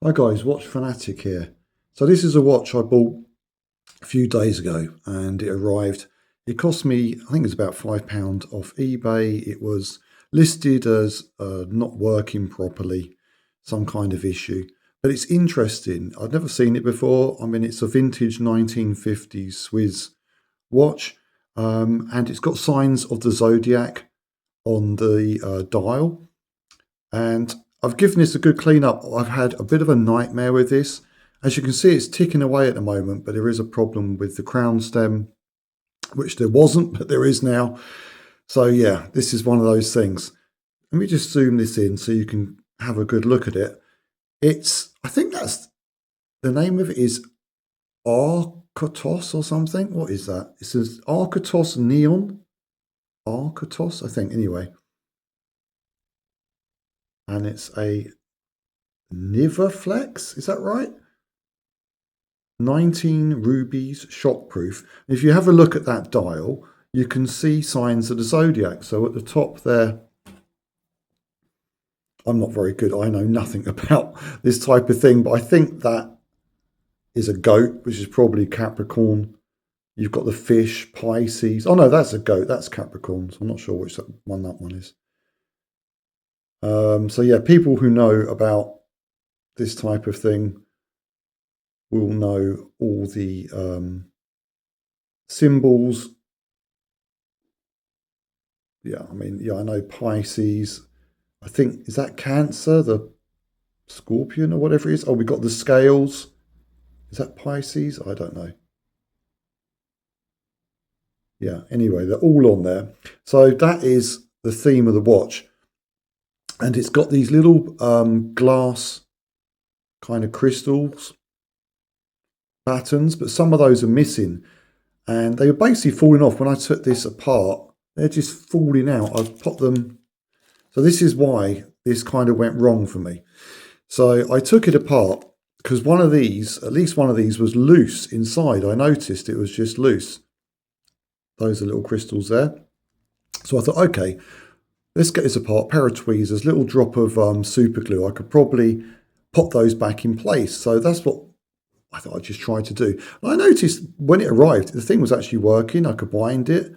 Hi guys, Watch Fanatic here. So this is a watch I bought a few days ago and it arrived. It cost me, I think it's about £5 off eBay. It was listed as not working properly, some kind of issue. But it's interesting. I've never seen it before. I mean, it's a vintage 1950s Swiss watch and it's got signs of the zodiac on the dial. And I've given this a good clean up. I've had a bit of a nightmare with this. As you can see, it's ticking away at the moment, but there is a problem with the crown stem, which there wasn't, but there is now. So yeah, this is one of those things. Let me just zoom this in so you can have a good look at it. I think that's, the name of it is Arctos or something. What is that? It says Arctos Neon. Arctos, I think, anyway. And it's a nevaflex, is that right? 19 rubies shockproof. If you have a look at that dial, you can see signs of the zodiac. So at the top there, I'm not very good. I know nothing about this type of thing, but I think that is a goat, which is probably Capricorn. You've got the fish, Pisces. Oh no, that's a goat. That's Capricorn. So I'm not sure which one that one is. So yeah, people who know about this type of thing will know all the symbols. Yeah, I mean, yeah, I know Pisces. I think, is that Cancer, the Scorpion or whatever it is? Oh, we got the scales. Is that Pisces? I don't know. Yeah, anyway, they're all on there. So that is the theme of the watch. And it's got these little glass kind of crystals patterns, but some of those are missing. And they were basically falling off when I took this apart. They're just falling out. I've popped them. So this is why this kind of went wrong for me. So I took it apart because one of these, at least one of these, was loose inside. I noticed it was just loose. Those are little crystals there. So I thought, okay, let's get this apart. Pair of tweezers, little drop of super glue. I could probably pop those back in place. So that's what I thought I'd just try to do. And I noticed when it arrived, the thing was actually working. I could wind it.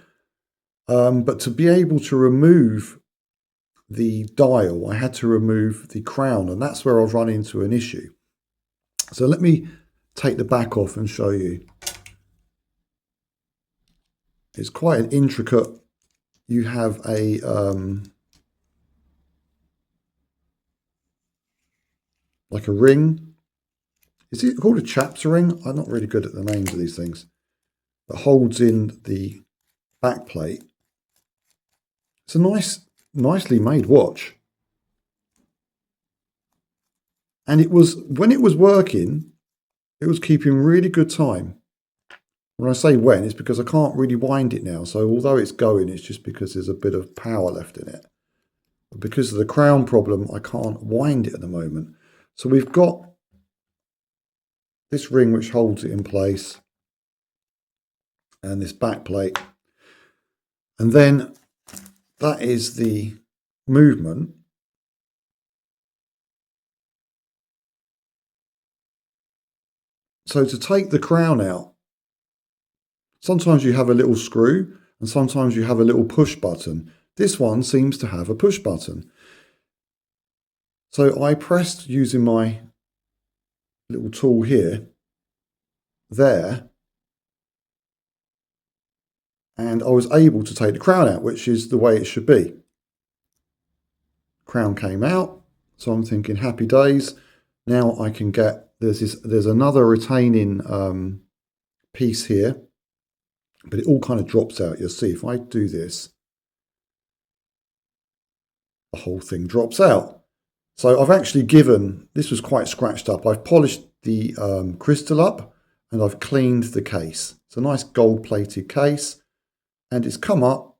But to be able to remove the dial, I had to remove the crown, and that's where I've run into an issue. So let me take the back off and show you. It's quite an intricate, you have a like a ring. Is it called a chaps ring? I'm not really good at the names of these things. That holds in the back plate. It's a nicely made watch. And it was, when it was working, it was keeping really good time. When I say when, it's because I can't really wind it now. So although it's going, it's just because there's a bit of power left in it. But because of the crown problem, I can't wind it at the moment. So we've got this ring which holds it in place and this back plate. And then that is the movement. So to take the crown out, sometimes you have a little screw and sometimes you have a little push button. This one seems to have a push button. So I pressed using my little tool here, there, and I was able to take the crown out, which is the way it should be. Crown came out, so I'm thinking happy days. Now I can get, there's another retaining piece here, but it all kind of drops out. You'll see if I do this, the whole thing drops out. So I've actually given, this was quite scratched up. I've polished the crystal up and I've cleaned the case. It's a nice gold plated case and it's come up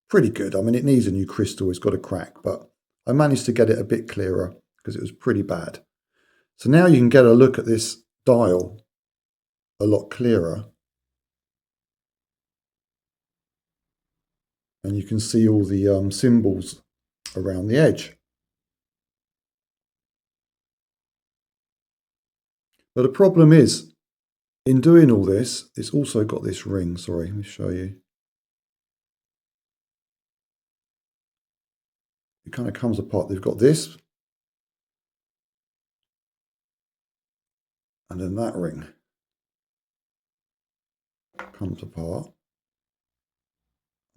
pretty good. I mean, it needs a new crystal. It's got a crack, but I managed to get it a bit clearer because it was pretty bad. So now you can get a look at this dial a lot clearer. And you can see all the symbols around the edge. But the problem is, in doing all this, it's also got this ring. Sorry, let me show you. It kind of comes apart. They've got this, and then that ring comes apart.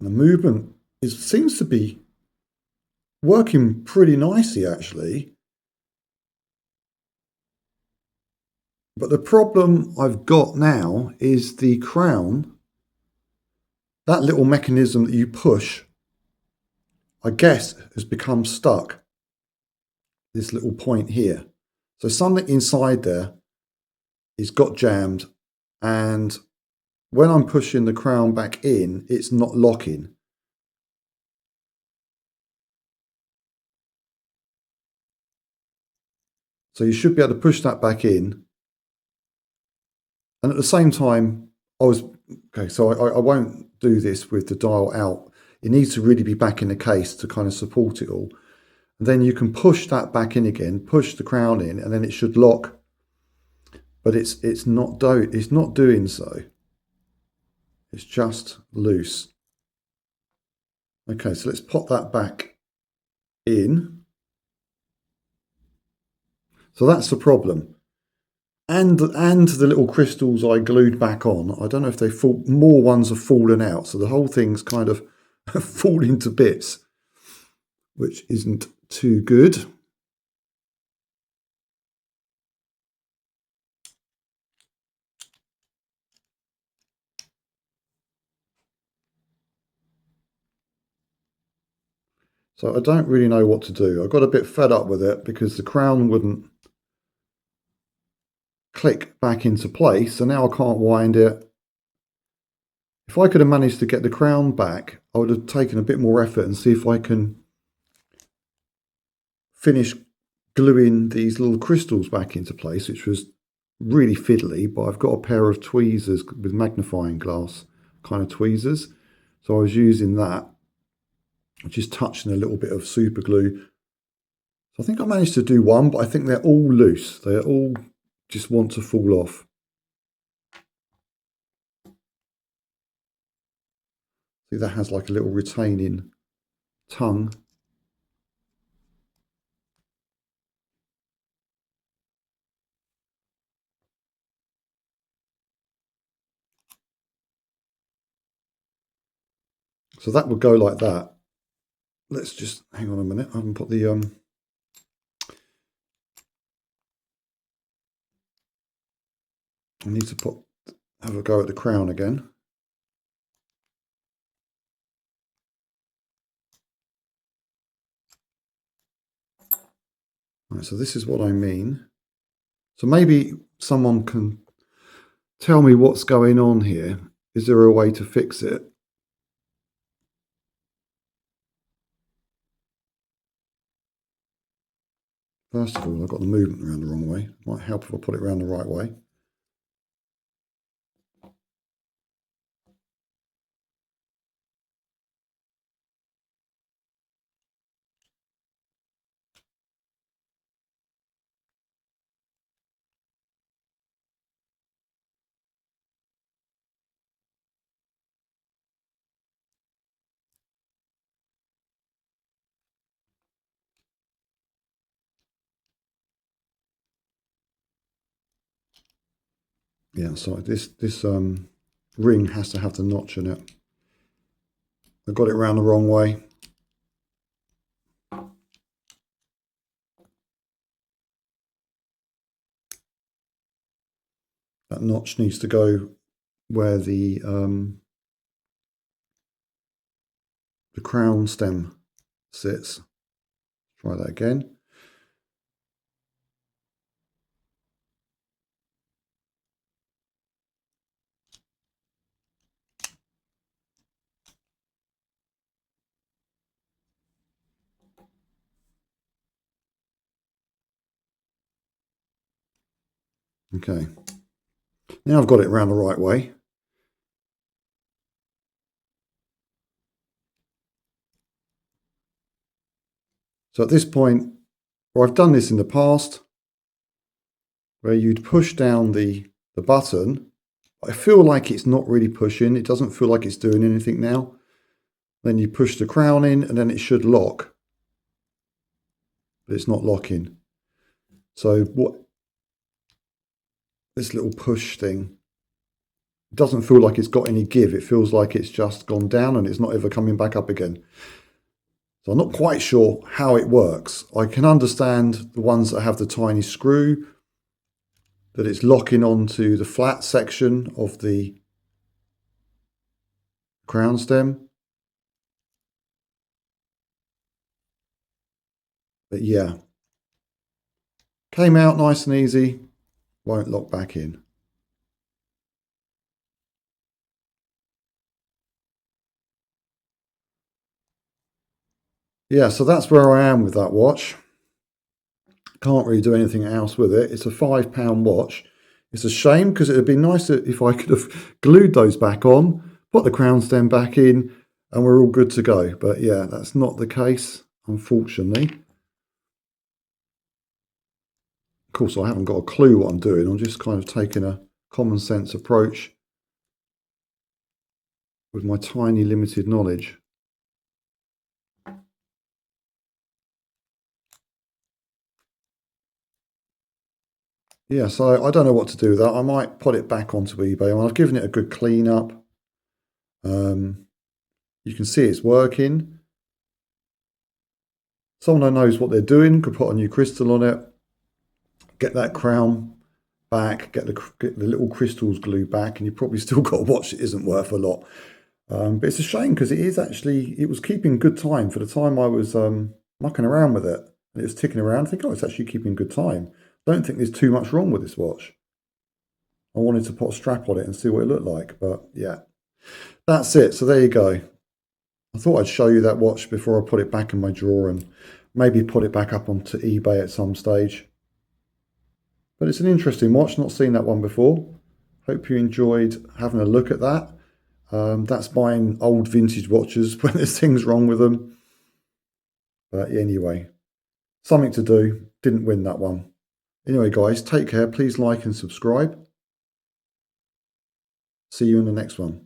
And the movement seems to be working pretty nicely, actually. But the problem I've got now is the crown, that little mechanism that you push, I guess, has become stuck. This little point here. So something inside there is got jammed, and when I'm pushing the crown back in, it's not locking. So you should be able to push that back in. And at the same time, so I won't do this with the dial out. It needs to really be back in the case to kind of support it all. And then you can push that back in again, push the crown in, and then it should lock. But it's not doing so. It's just loose. Okay, so let's pop that back in. So that's the problem. And the little crystals I glued back on, I don't know if more ones have fallen out. So the whole thing's kind of falling to bits, which isn't too good. So I don't really know what to do. I got a bit fed up with it because the crown wouldn't click back into place. So now I can't wind it. If I could have managed to get the crown back, I would have taken a bit more effort and see if I can finish gluing these little crystals back into place, which was really fiddly, but I've got a pair of tweezers with magnifying glass kind of tweezers. So I was using that, just touching a little bit of super glue. So I think I managed to do one, but I think they're all loose. They all just want to fall off. See, that has like a little retaining tongue. So that would go like that. Let's just hang on a minute. I haven't put the I need to have a go at the crown again. Right, so this is what I mean. So maybe someone can tell me what's going on here. Is there a way to fix it? First of all, I've got the movement around the wrong way. Might help if I put it around the right way. Yeah, so this ring has to have the notch in it. I got it around the wrong way. That notch needs to go where the crown stem sits. Try that again. Okay. Now I've got it around the right way. So at this point, or I've done this in the past, where you'd push down the button. I feel like it's not really pushing. It doesn't feel like it's doing anything now. Then you push the crown in and then it should lock. But it's not locking. So what this little push thing, it doesn't feel like it's got any give. It feels like it's just gone down and it's not ever coming back up again. So I'm not quite sure how it works. I can understand the ones that have the tiny screw, that it's locking onto the flat section of the crown stem. But yeah, came out nice and easy, won't lock back in. Yeah, so that's where I am with that watch. Can't really do anything else with it. It's a £5 watch. It's a shame because it would be nicer if I could have glued those back on, put the crown stem back in, and we're all good to go. But yeah, that's not the case, unfortunately. Of course, I haven't got a clue what I'm doing. I'm just kind of taking a common sense approach with my tiny limited knowledge. Yeah, so I don't know what to do with that. I might put it back onto eBay. I mean, I've given it a good clean up. You can see it's working. Someone who knows what they're doing could put a new crystal on it, get that crown back, get the little crystals glued back, and you've probably still got a watch that isn't worth a lot. But it's a shame because it was keeping good time for the time I was mucking around with it. And it was ticking around. I think, oh, it's actually keeping good time. Don't think there's too much wrong with this watch. I wanted to put a strap on it and see what it looked like, but yeah, that's it. So there you go. I thought I'd show you that watch before I put it back in my drawer and maybe put it back up onto eBay at some stage. But it's an interesting watch, not seen that one before. Hope you enjoyed having a look at that. That's buying old vintage watches when there's things wrong with them. But anyway, something to do. Didn't win that one. Anyway, guys, take care. Please like and subscribe. See you in the next one.